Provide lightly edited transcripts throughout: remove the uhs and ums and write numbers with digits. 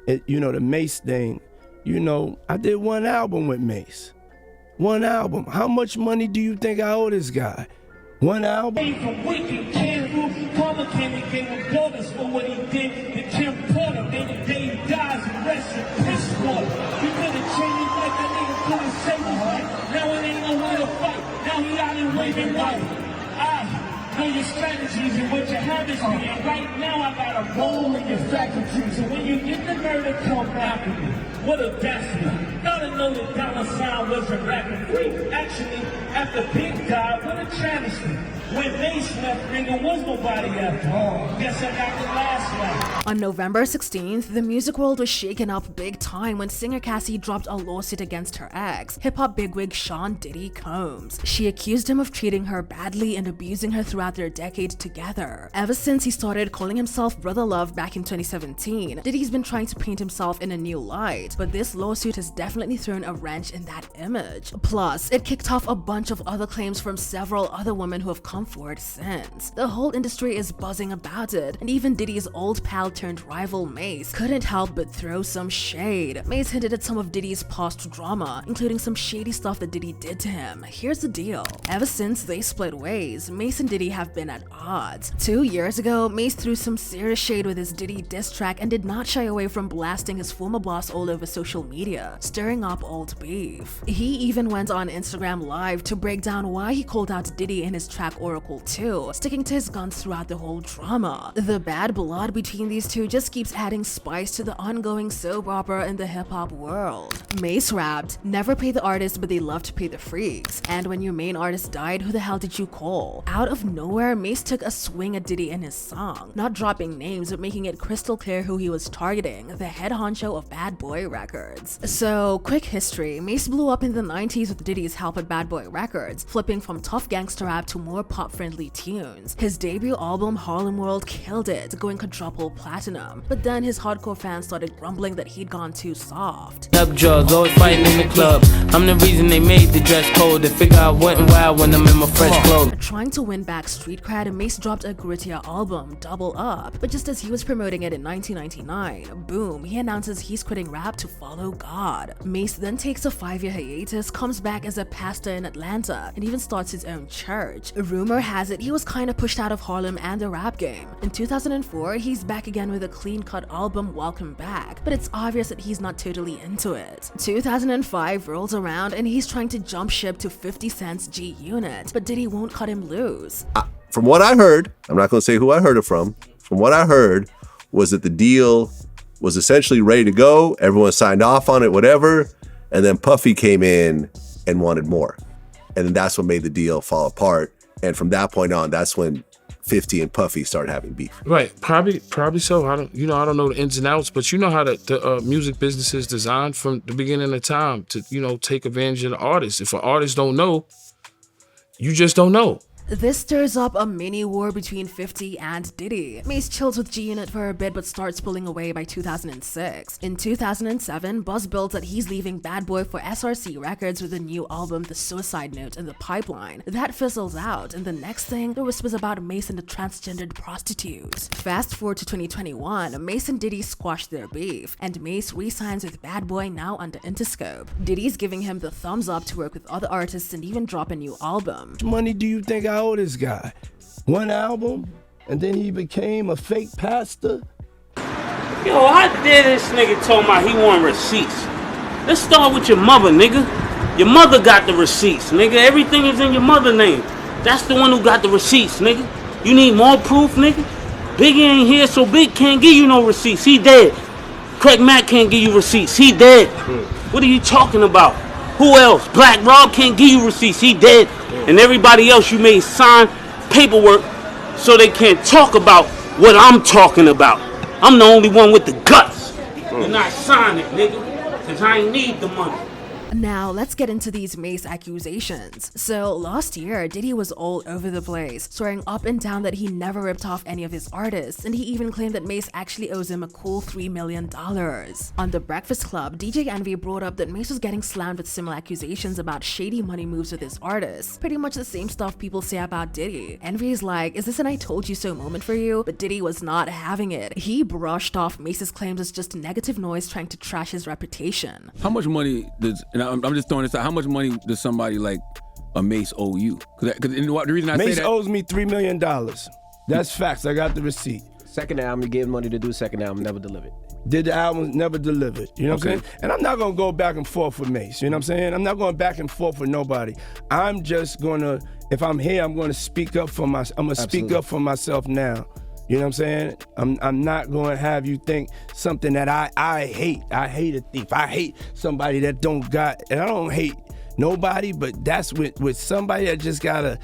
The Mase thing, I did one album with Mase. One album. How much money do you think I owe this guy? One album? From Wicked, Ken Palmer came and gave him bonus for what he did to Kim Porter. Then the day he dies, he rests in piss water. You could have changed his life, that nigga couldn't save his life. Now it ain't no way to fight. Now he out in waving white. I know your strategies and what your habits be. And right now I got a roll in your faculties. And when you get the nerve to come after me, what a destiny. Gotta know that dollar sign wasn't rapping free. Actually, after Big died, what a travesty. When Mase left, nigga, was nobody after all. Guess I got the last laugh. On November 16th, the music world was shaken up big time when singer Cassie dropped a lawsuit against her ex, hip-hop bigwig Sean Diddy Combs. She accused him of treating her badly and abusing her throughout their decade together. Ever since he started calling himself Brother Love back in 2017, Diddy's been trying to paint himself in a new light, but this lawsuit has definitely thrown a wrench in that image. Plus, it kicked off a bunch of other claims from several other women who have come forward since. The whole industry is buzzing about it, and even Diddy's old pal turned rival Mase couldn't help but throw some shade. Mase hinted at some of Diddy's past drama, including some shady stuff that Diddy did to him. Here's the deal. Ever since they split ways, Mase and Diddy have been at odds. 2 years ago, Mase threw some serious shade with his Diddy diss track and did not shy away from blasting his former boss all over social media, stirring up old beef. He even went on Instagram Live to break down why he called out Diddy in his track Oracle 2, sticking to his guns throughout the whole drama. The bad blood between these two just keeps adding spice to the ongoing soap opera in the hip-hop world. Mase rapped, "Never pay the artist, but they love to pay the freaks. And when your main artist died, who the hell did you call?" Out of nowhere, Mase took a swing at Diddy in his song, not dropping names but making it crystal clear who he was targeting, the head honcho of Bad Boy Records. So, quick history, Mase blew up in the 90s with Diddy's help at Bad Boy Records, flipping from tough gangster rap to more pop-friendly tunes. His debut album, Harlem World, killed it, going quadruple platinum. But then his hardcore fans started grumbling that he'd gone too soft. Up jaws, always fighting in the club. I'm the reason they made the dress code. They figure I went wild when I'm in my fresh clothes. Trying to win back street cred, Mase dropped a grittier album, Double Up. But just as he was promoting it in 1999, boom, he announces he's quitting rap to follow God. Mase then takes a 5-year hiatus, comes back as a pastor in Atlanta, and even starts his own church. Rumor has it he was kinda pushed out of Harlem and the rap game. In 2004, he's back again with a clean-cut album, Welcome Back, but it's obvious that he's not totally into it. 2005 rolls around and he's trying to jump ship to 50 Cent's G-Unit, but Diddy won't cut him loose. From what I heard, I'm not going to say who I heard it from what I heard was that the deal was essentially ready to go, everyone signed off on it, whatever, and then Puffy came in and wanted more. And then that's what made the deal fall apart. And from that point on, that's when 50 and Puffy started having beef. Right, probably so. I don't know the ins and outs, but you know how the music business is designed from the beginning of time to, take advantage of the artist. If an artist don't know, you just don't know. This stirs up a mini war between 50 and Diddy. Mase chills with G-Unit for a bit but starts pulling away by 2006. In 2007, buzz builds that he's leaving Bad Boy for SRC Records with a new album, The Suicide Note, in the pipeline. That fizzles out, and the next thing, the whispers about Mase and the transgendered prostitute. Fast forward to 2021, Mase and Diddy squash their beef, and Mase re-signs with Bad Boy, now under Interscope. Diddy's giving him the thumbs up to work with other artists and even drop a new album. How much money do you think I owe this guy? One album, and then he became a fake pastor? Yo, how dare this nigga told me he want receipts? Let's start with your mother, nigga. Your mother got the receipts, nigga. Everything is in your mother's name. That's the one who got the receipts, nigga. You need more proof, nigga? Biggie ain't here, so Big can't give you no receipts. He dead. Craig Mack can't give you receipts. He dead. What are you talking about? Who else? Black Rob can't give you receipts. He dead. And everybody else you made sign paperwork so they can't talk about what I'm talking about. I'm the only one with the guts. And I sign it, nigga, because I ain't need the money. Now, let's get into these Mase accusations. So, last year, Diddy was all over the place, swearing up and down that he never ripped off any of his artists, and he even claimed that Mase actually owes him a cool $3 million. On The Breakfast Club, DJ Envy brought up that Mase was getting slammed with similar accusations about shady money moves with his artists, pretty much the same stuff people say about Diddy. Envy's like, is this an I told you so moment for you? But Diddy was not having it. He brushed off Mase's claims as just negative noise trying to trash his reputation. How much money does, and I'm just throwing this out, how much money does somebody like a Mase owe you? Because the reason I say Mase that, owes me $3 million. That's facts. I got the receipt. Second album, you gave money to do second album, never delivered. Did the album, never delivered. You know what I'm saying? And I'm not gonna go back and forth with Mase. You know what I'm saying? I'm not going back and forth with nobody. I'm just gonna, if I'm here, I'm gonna speak up for myself. I'm gonna speak up for myself now. You know what I'm saying? I'm not gonna have you think something that I hate. I hate a thief. I hate somebody that don't got, and I don't hate nobody, but that's with somebody that just gotta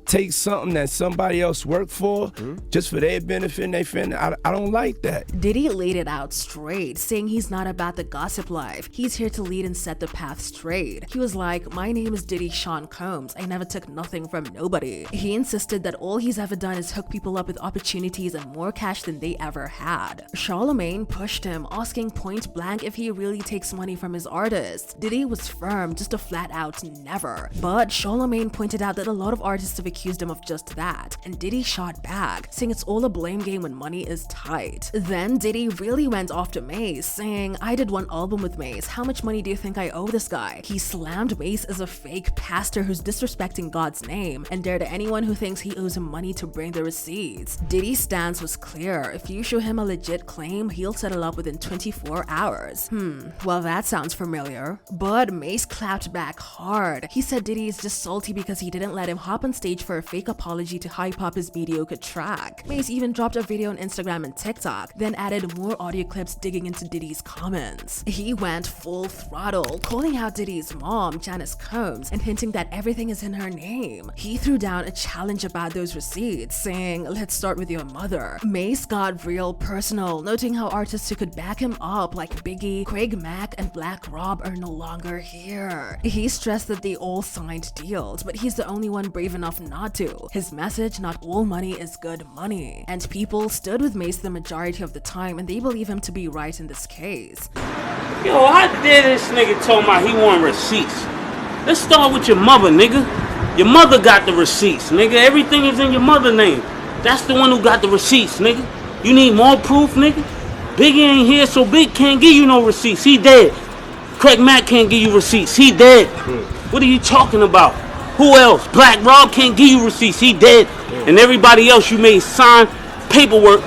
take something that somebody else worked for just for their benefit and they fin. I don't like that. Diddy laid it out straight, saying he's not about the gossip life. He's here to lead and set the path straight. He was like, my name is Diddy Sean Combs. I never took nothing from nobody. He insisted that all he's ever done is hook people up with opportunities and more cash than they ever had. Charlemagne pushed him, asking point blank if he really takes money from his artists. Diddy was firm, just a flat out never. But Charlemagne pointed out that a lot of artists have accused him of just that, and Diddy shot back, saying it's all a blame game when money is tight. Then Diddy really went after Mase, saying, I did one album with Mase, how much money do you think I owe this guy? He slammed Mase as a fake pastor who's disrespecting God's name, and dared anyone who thinks he owes him money to bring the receipts. Diddy's stance was clear, if you show him a legit claim, he'll settle up within 24 hours. Well, that sounds familiar. But Mase clapped back hard. He said Diddy is just salty because he didn't let him hop on stage for a fake apology to hype up his mediocre track. Mase even dropped a video on Instagram and TikTok, then added more audio clips digging into Diddy's comments. He went full throttle, calling out Diddy's mom, Janice Combs, and hinting that everything is in her name. He threw down a challenge about those receipts, saying, let's start with your mother. Mase got real personal, noting how artists who could back him up like Biggie, Craig Mack, and Black Rob are no longer here. He stressed that they all signed deals, but he's the only one brave enough not to. His message, not all money is good money. And people stood with Mase the majority of the time, and they believe him to be right in this case. Yo, how dare this nigga told me he want receipts? Let's start with your mother, nigga. Your mother got the receipts, nigga. Everything is in your mother's name. That's the one who got the receipts, nigga. You need more proof, nigga? Biggie ain't here, so Big can't give you no receipts. He dead. Craig Mack can't give you receipts. He dead. What are you talking about? Who else? Black Rob can't give you receipts. He dead. And everybody else you made sign paperwork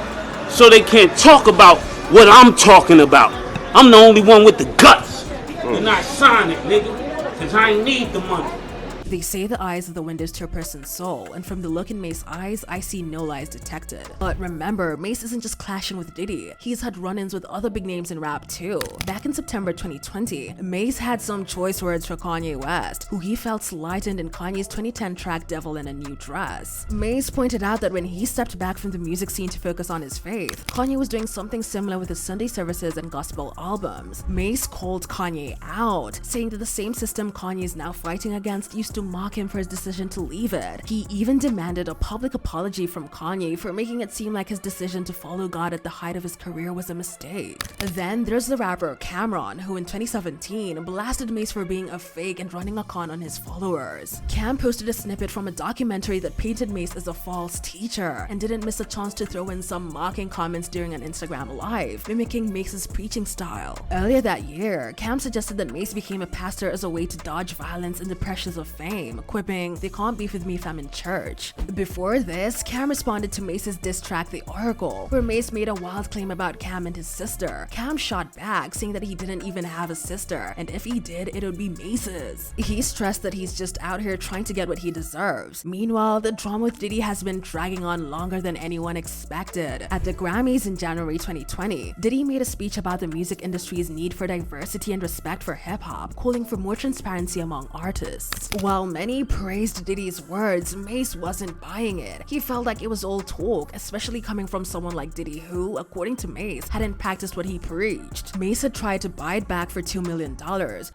so they can't talk about what I'm talking about. I'm the only one with the guts. You're not signing, nigga, because I ain't need the money. They say the eyes are the windows to a person's soul, and from the look in Mase's eyes, I see no lies detected. But remember, Mase isn't just clashing with Diddy. He's had run-ins with other big names in rap too. Back in September 2020, Mase had some choice words for Kanye West, who he felt slighted in Kanye's 2010 track Devil in a New Dress. Mase pointed out that when he stepped back from the music scene to focus on his faith, Kanye was doing something similar with his Sunday services and gospel albums. Mase called Kanye out, saying that the same system Kanye is now fighting against used to mock him for his decision to leave it. He even demanded a public apology from Kanye for making it seem like his decision to follow God at the height of his career was a mistake. Then there's the rapper Cameron, who in 2017 blasted Mase for being a fake and running a con on his followers. Cam posted a snippet from a documentary that painted Mase as a false teacher and didn't miss a chance to throw in some mocking comments during an Instagram live, mimicking Mase's preaching style. Earlier that year, Cam suggested that Mase became a pastor as a way to dodge violence and the pressures of fame, quipping, "They can't beef with me if I'm in church." Before this, Cam responded to Mase's diss track The Oracle, where Mase made a wild claim about Cam and his sister. Cam shot back, saying that he didn't even have a sister, and if he did, it would be Mase's. He stressed that he's just out here trying to get what he deserves. Meanwhile, the drama with Diddy has been dragging on longer than anyone expected. At the Grammys in January 2020, Diddy made a speech about the music industry's need for diversity and respect for hip-hop, calling for more transparency among artists. While While many praised Diddy's words, Mase wasn't buying it. He felt like it was all talk, especially coming from someone like Diddy who, according to Mase, hadn't practiced what he preached. Mase had tried to buy it back for $2 million,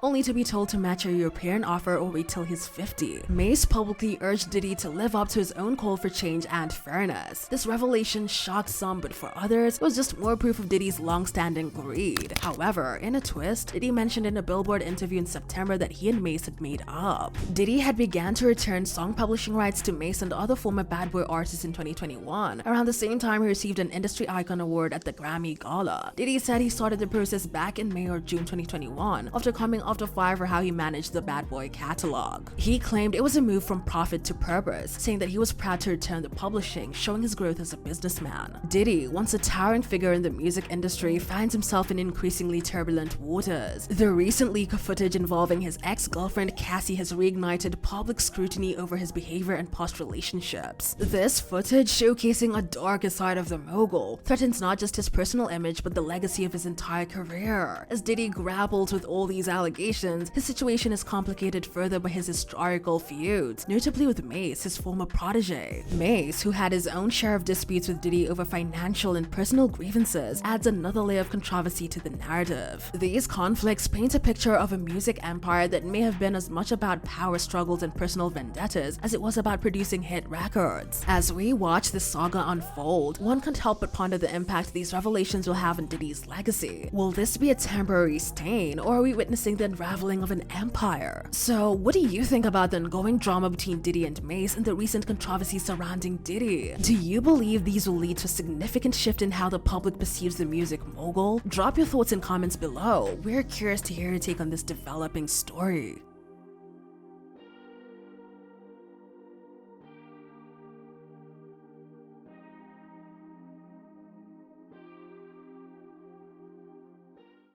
only to be told to match a European offer or wait till he's 50. Mase publicly urged Diddy to live up to his own call for change and fairness. This revelation shocked some, but for others, it was just more proof of Diddy's long-standing greed. However, in a twist, Diddy mentioned in a Billboard interview in September that he and Mase had made up. Diddy had began to return song publishing rights to Mase and other former Bad Boy artists in 2021. Around the same time, he received an Industry Icon Award at the Grammy Gala. Diddy said he started the process back in May or June 2021 after coming after fire for how he managed the Bad Boy catalog. He claimed it was a move from profit to purpose, saying that he was proud to return the publishing, showing his growth as a businessman. Diddy, once a towering figure in the music industry, finds himself in increasingly turbulent waters. The recent leak of footage involving his ex-girlfriend Cassie has reignited public scrutiny over his behavior and past relationships. This footage, showcasing a darker side of the mogul, threatens not just his personal image but the legacy of his entire career. As Diddy grapples with all these allegations, his situation is complicated further by his historical feuds, notably with Mase, his former protege. Mase, who had his own share of disputes with Diddy over financial and personal grievances, adds another layer of controversy to the narrative. These conflicts paint a picture of a music empire that may have been as much about power struggles and personal vendettas as it was about producing hit records. As we watch this saga unfold, one can't help but ponder the impact these revelations will have on Diddy's legacy. Will this be a temporary stain, or are we witnessing the unraveling of an empire? So, what do you think about the ongoing drama between Diddy and Mase and the recent controversy surrounding Diddy? Do you believe these will lead to a significant shift in how the public perceives the music mogul? Drop your thoughts in comments below. We're curious to hear your take on this developing story.